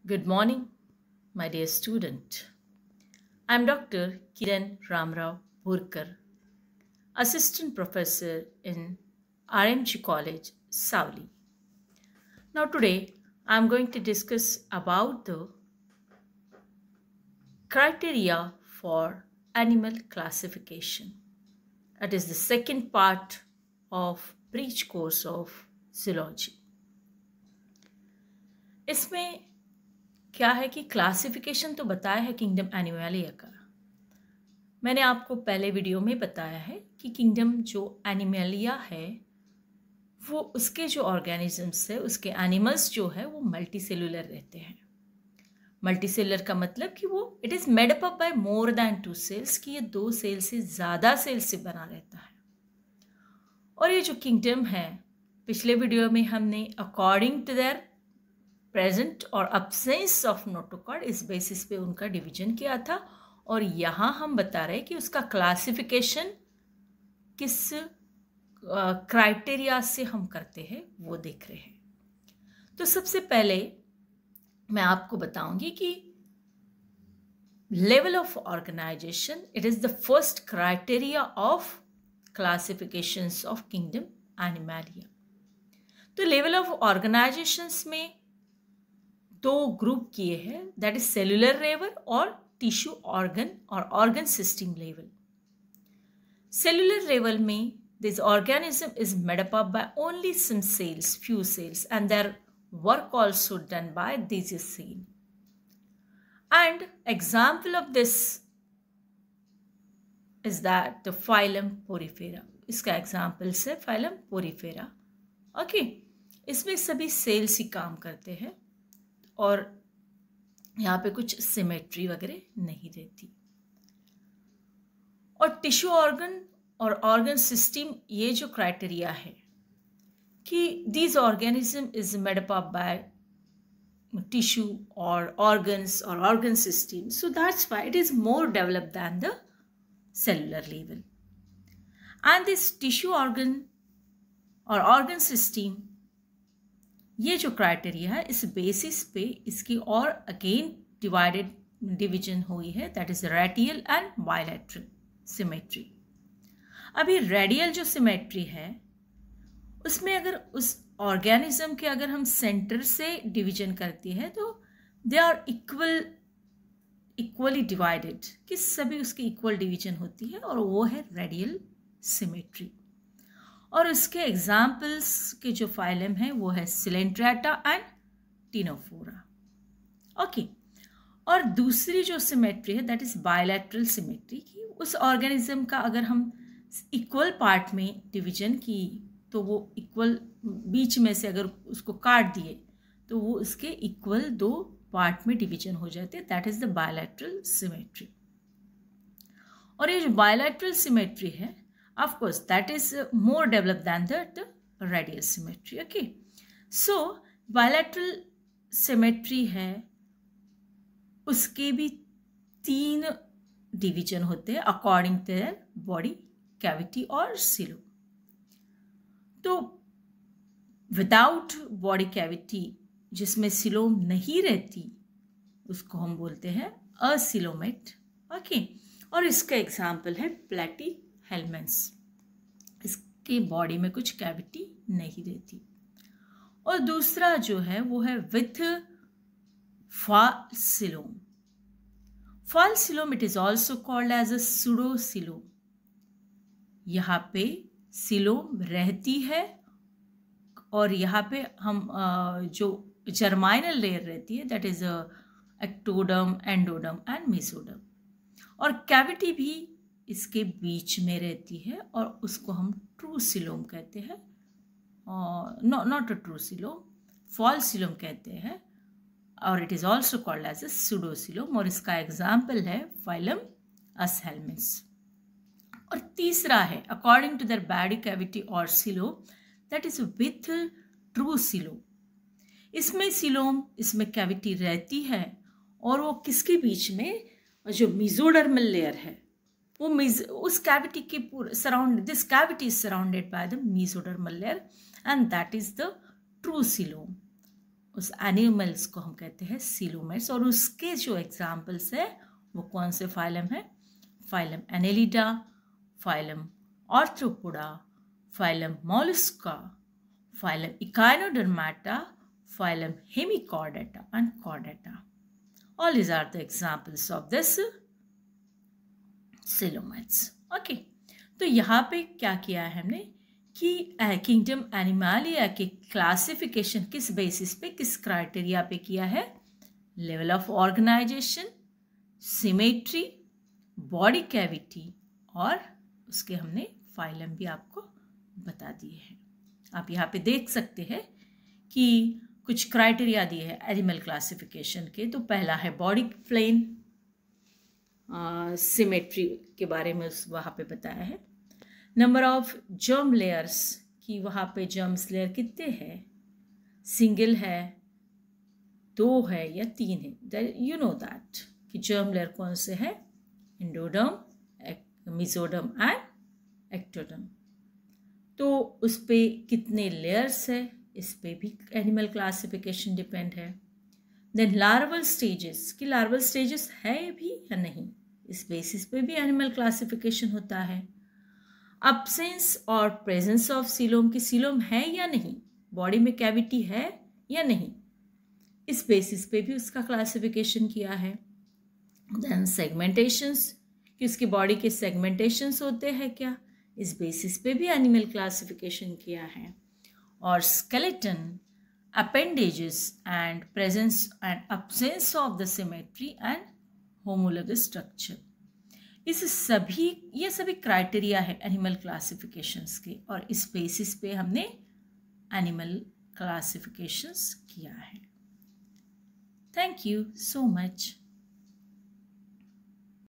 Good morning, my dear student. I am Dr. Kiran Ramrao Burkar, Assistant Professor in RMG College, Savli. Now today I am going to discuss about the criteria for animal classification. That is the second part of breach course of zoology. इसमें क्या है कि classification तो बताया है kingdom Animalia का। मैंने आपको पहले वीडियो में बताया है कि किंगडम जो एनिमलिया है वो उसके जो ऑर्गेनिजम्स है, उसके एनिमल्स जो है वो मल्टी सेलुलर रहते हैं। मल्टी सेलुलर का मतलब कि वो it is made up by more than 2 cells, कि ये 2 सेल से ज़्यादा सेल्स से बना रहता है। और ये जो किंगडम है, पिछले वीडियो में हमने अकॉर्डिंग टू देयर प्रेजेंट और अब्सेंस ऑफ नोटोकॉर्ड इस बेसिस पे उनका डिवीजन किया था, और यहाँ हम बता रहे हैं कि उसका क्लासिफिकेशन किस क्राइटेरिया से हम करते हैं वो देख रहे हैं। तो सबसे पहले मैं आपको बताऊंगी कि level of organisation, it is the first criteria of classifications of kingdom Animalia. तो लेवल ऑफ ऑर्गेनाइजेशंस में 2 ग्रुप किए हैं, दैट इज सेलुलर लेवल और टिश्यू ऑर्गन और organ system level. Cellular level में this organism is made up by only some cells, few cells, and their work also done by these cells. And example of this is that the phylum Porifera. इसका examples है phylum Porifera. Okay, इसमें सभी sales ही काम करते हैं और यहाँ पे कुछ सिमेट्री वगैरह नहीं रहती। और टिश्यू ऑर्गन और ऑर्गन सिस्टम, ये जो क्राइटेरिया है कि this organism is made up by tissue और ऑर्गन्स और organ system, so that's why it is more developed than the cellular level. And this tissue organ और ऑर्गन सिस्टम, ये जो क्राइटेरिया है, इस बेसिस पे इसकी और अगेन डिवीजन हुई है, that is radial and bilateral symmetry. अभी रेडियल जो सिमेट्री है उसमें अगर उस ऑर्गेनिज्म के अगर हम सेंटर से डिवीजन करते हैं तो दे आर इक्वली डिवाइडेड, कि सभी उसकी इक्वल डिवीजन होती है, और वो है रेडियल सिमेट्री। और उसके एग्जाम्पल्स के जो फाइलम है वो है सिलेंट्रेटा एंड टिनोफोरा। ओके, और दूसरी जो सिमेट्री है दैट इज बायलैटरल सिमेट्री, कि उस ऑर्गेनिज्म का अगर हम इक्वल पार्ट में डिवीजन की तो वो इक्वल, बीच में से अगर उसको काट दिए तो वो उसके इक्वल 2 पार्ट में डिवीजन हो जाते हैं, that is the bilateral symmetry. और ये जो बायलैटरल सिमेट्री है, of course that is more developed than the radial symmetry. Okay, so bilateral symmetry है, उसके भी 3 डिवीजन होते हैं अकॉर्डिंग टू बॉडी कैविटी और सिलो। तो विदाउट बॉडी कैविटी, जिसमें सिलोम नहीं रहती, उसको हम बोलते हैं असिलोमेट। ओके, और इसका एग्जाम्पल है प्लेटी हेलमेंस, इसकी बॉडी में कुछ कैविटी नहीं रहती। और दूसरा जो है वो है with false coelom. False coelom it is also called as a pseudocoelom. यहाँ पे सिलोम रहती है और यहाँ पे हम जो जर्माइनल लेयर रहती है that is ectoderm, एंडोडम and mesoderm, और कैविटी भी इसके बीच में रहती है, और उसको हम ट्रू सिलोम कहते हैं, not a true coelom, false coelom कहते हैं, और it is also called as a pseudocoelom. और इसका एग्जाम्पल है फाइलम असहेल्मिन्स। और तीसरा है according to their body cavity और coelom, that is with true coelom. इसमें सिलोम, इसमें कैविटी रहती है, और वो किसके बीच में, जो मेसोडर्मल लेयर है वो उस कैविटी के पूरे surround, this cavity is surrounded by the mesodermal layer and that is the true coelom. उस एनिमल्स को हम कहते हैं सीलोमेट्स। और उसके जो एग्जाम्पल्स है वो कौन से फाइलम है? Phylum Annelida, phylum arthropoda, phylum Mollusca, phylum Echinodermata, phylum Hemichordata and Chordata. All these are the examples of this coelomates. Okay. तो यहाँ पे क्या किया है हमने कि किंगडम एनिमालिया के क्लासिफिकेशन किस बेसिस पे, किस क्राइटेरिया पे किया है? Level of organisation, symmetry, body cavity और उसके हमने फाइलम भी आपको बता दिए हैं. आप यहाँ पे देख सकते हैं कि कुछ क्राइटेरिया दिए हैं एनिमल क्लासिफिकेशन के. तो पहला है बॉडी प्लेन, सिमेट्री के बारे में वहाँ पे बताया है. नंबर ऑफ जर्म लेयर्स कि वहाँ पे जर्म्स लेयर कितने हैं, सिंगल है, 2 है या 3 है. यू नो दैट कि जर्म लेयर कौन से है? Endoderm, mesoderm and ectoderm. तो उस पे कितने लेयर्स है, इस पे भी एनिमल क्लासिफिकेशन डिपेंड है. देन लार्वल स्टेजेस कि लार्वल स्टेजेस है भी या नहीं, इस बेसिस पे भी एनिमल क्लासिफिकेशन होता है. अब्सेंस और प्रेजेंस ऑफ सीलोम कि सीलोम है या नहीं, बॉडी में कैविटी है या नहीं, इस बेसिस पे भी उसका क्लासिफिकेशन किया है. देन सेगमेंटेशंस कि उसकी बॉडी के सेगमेंटेशंस होते हैं क्या, इस बेसिस पे भी एनिमल क्लासिफिकेशन किया है. और skeleton, appendages and presence and absence of the symmetry and homologous structure. ये सभी क्राइटेरिया है एनिमल क्लासिफिकेशंस के और इस बेसिस पे हमने एनिमल क्लासिफिकेशंस किया है. Thank you so much.